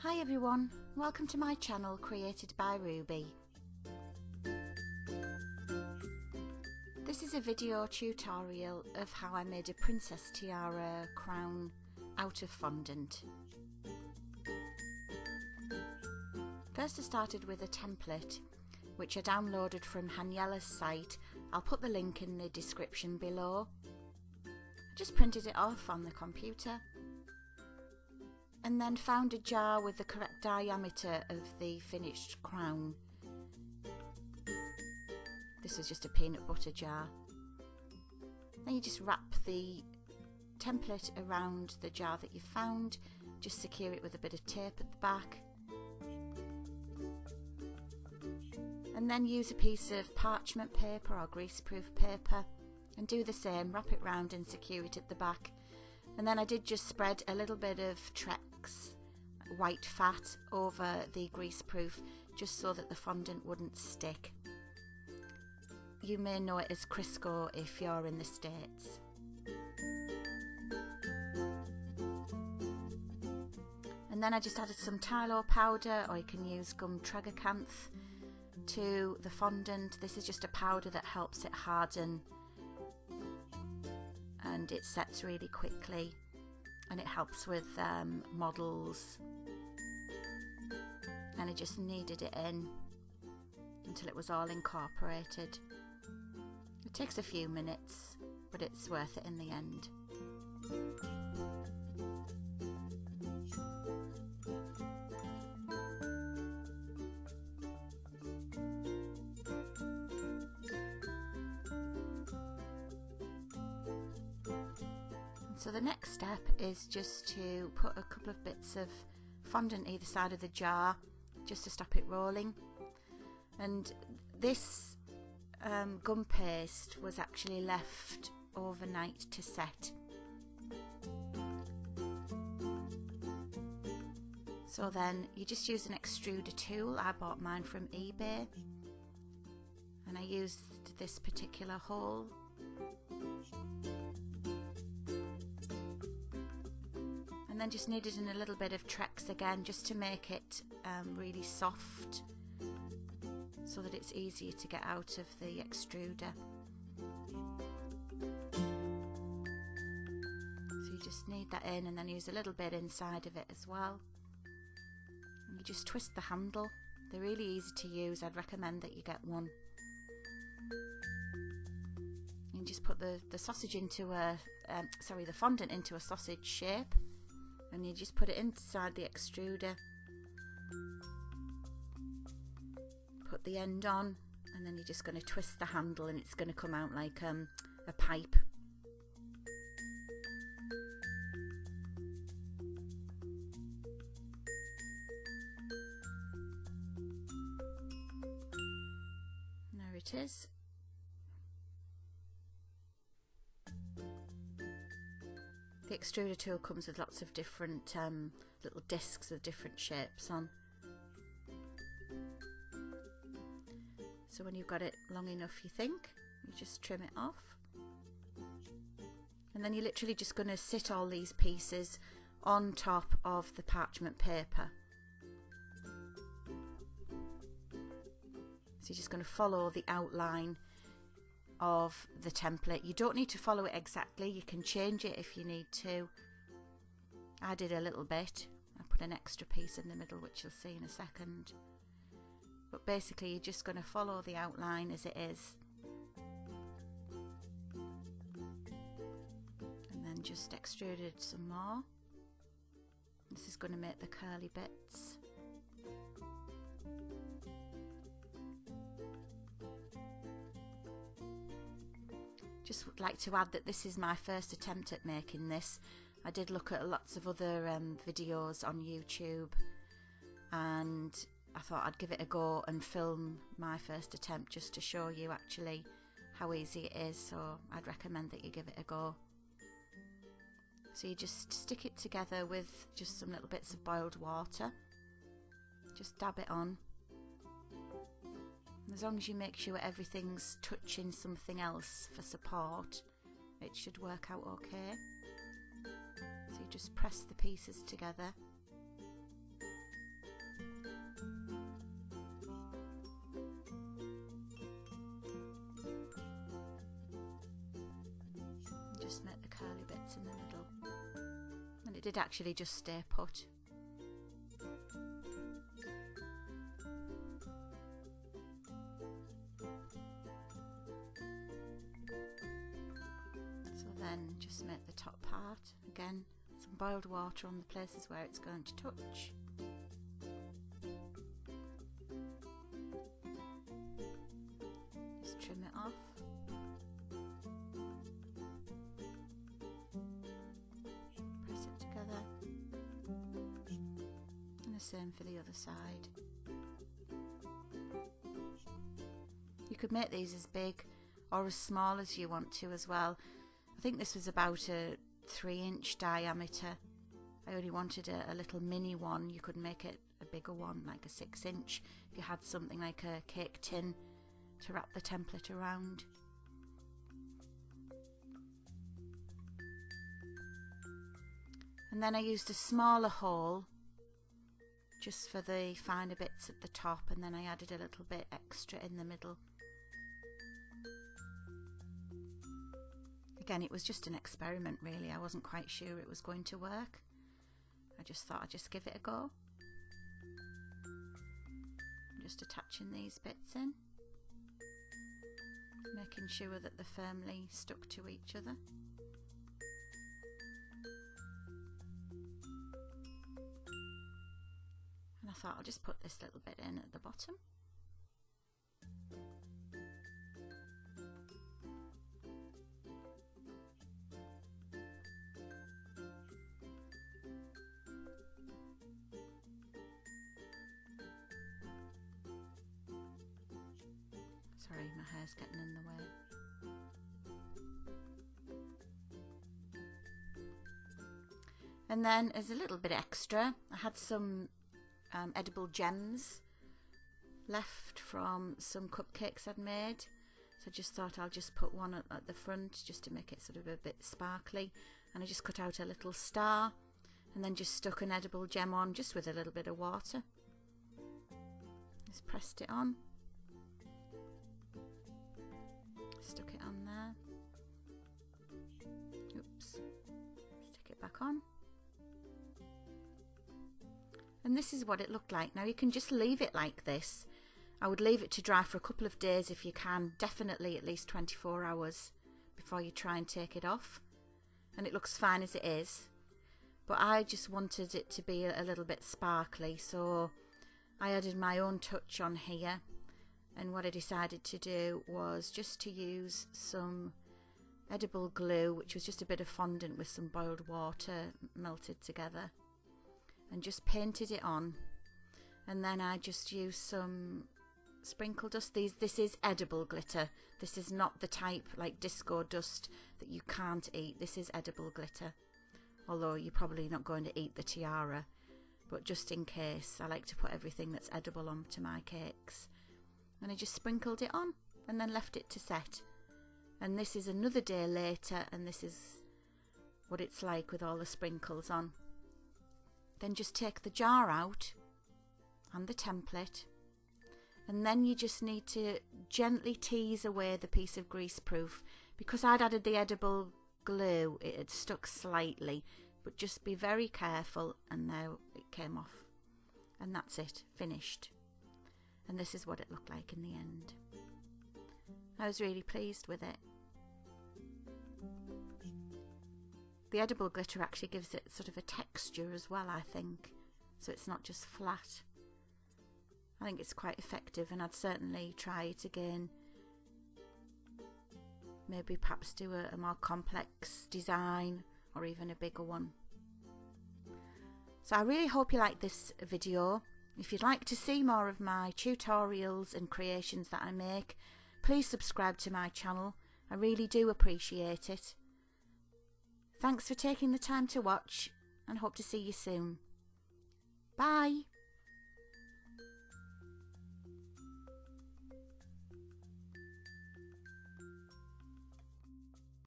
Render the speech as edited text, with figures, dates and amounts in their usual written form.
Hi everyone, welcome to my channel created by Ruby. This is a video tutorial of how I made a princess tiara crown out of fondant. First I started with a template which I downloaded from Haniela's site. I'll put the link in the description below. I just printed it off on the computer and then found a jar with the correct diameter of the finished crown. This is just a peanut butter jar. Then you just wrap the template around the jar that you found, just secure it with a bit of tape at the back, and then use a piece of parchment paper or greaseproof paper and do the same, wrap it round and secure it at the back. And then I did just spread a little bit of white fat over the greaseproof just so that the fondant wouldn't stick. You may know it as Crisco if you're in the States. And then I just added some tylo powder, or you can use tragacanth, to the fondant. This is just a powder that helps it harden and it sets really quickly, and it helps with models. And I just kneaded it in until it was all incorporated. It takes a few minutes, but it's worth it in the end. So the next step is just to put a couple of bits of fondant either side of the jar just to stop it rolling. And this gum paste was actually left overnight to set. So then you just use an extruder tool. I bought mine from eBay and I used this particular hole. And then just kneaded in a little bit of Trex again just to make it really soft so that it's easier to get out of the extruder. So you just knead that in and then use a little bit inside of it as well. And you just twist the handle. They're really easy to use. I'd recommend that you get one. You just put the sausage into the fondant into a sausage shape. And you just put it inside the extruder, put the end on, and then you're just going to twist the handle and it's going to come out like a pipe. There it is. The extruder tool comes with lots of different little discs with different shapes on. So when you've got it long enough, you think, you just trim it off. And then you're literally just going to sit all these pieces on top of the parchment paper. So you're just going to follow the outline of the template. You don't need to follow it exactly, you can change it if you need to. I did a little bit. I put an extra piece in the middle which you'll see in a second. But basically you're just going to follow the outline as it is. And then just extruded some more. This is going to make the curly bits. Just would like to add that this is my first attempt at making this. I did look at lots of other videos on YouTube and I thought I'd give it a go and film my first attempt just to show you actually how easy it is, so I'd recommend that you give it a go. So you just stick it together with just some little bits of boiled water, just dab it on. As long as you make sure everything's touching something else for support, it should work out okay. So you just press the pieces together just make the curly bits in the middle. And it did actually just stay put. So then just make the top part. Again, some boiled water on the places where it's going to touch. Just trim it off. Press it together. And the same for the other side. You could make these as big or as small as you want to as well. I think this was about a 3-inch diameter. I only wanted a little mini one. You could make it a bigger one, like a 6-inch, if you had something like a cake tin to wrap the template around. And then I used a smaller hole just for the finer bits at the top, and then I added a little bit extra in the middle. Again, it was just an experiment really. I wasn't quite sure it was going to work. I just thought I'd just give it a go. I'm just attaching these bits in, making sure that they're firmly stuck to each other. And I thought I'll just put this little bit in at the bottom. Sorry, my hair's getting in the way. And then as a little bit extra, I had some edible gems left from some cupcakes I'd made. So I just thought I'll just put one at the front just to make it sort of a bit sparkly. And I just cut out a little star and then just stuck an edible gem on just with a little bit of water. Just pressed it on. Stuck it on there. Oops. Stick it back on. And this is what it looked like. Now you can just leave it like this. I would leave it to dry for a couple of days if you can, definitely at least 24 hours before you try and take it off. And it looks fine as it is. But I just wanted it to be a little bit sparkly, so I added my own touch on here. And what I decided to do was just to use some edible glue, which was just a bit of fondant with some boiled water melted together, and just painted it on. And then I just used some sprinkle dust. This is edible glitter. This is not the type like disco dust that you can't eat. This is edible glitter, although you're probably not going to eat the tiara, but just in case, I like to put everything that's edible onto my cakes. And I just sprinkled it on and then left it to set. And this is another day later, and this is what it's like with all the sprinkles on. Then just take the jar out and the template, and then you just need to gently tease away the piece of greaseproof. Because I'd added the edible glue, it had stuck slightly, but just be very careful, and now it came off. And that's it, finished. And this is what it looked like in the end. I was really pleased with it. The edible glitter actually gives it sort of a texture as well, I think. So it's not just flat. I think it's quite effective, and I'd certainly try it again. Maybe perhaps do a more complex design, or even a bigger one. So I really hope you like this video. If you'd like to see more of my tutorials and creations that I make, please subscribe to my channel. I really do appreciate it. Thanks for taking the time to watch, and hope to see you soon. Bye!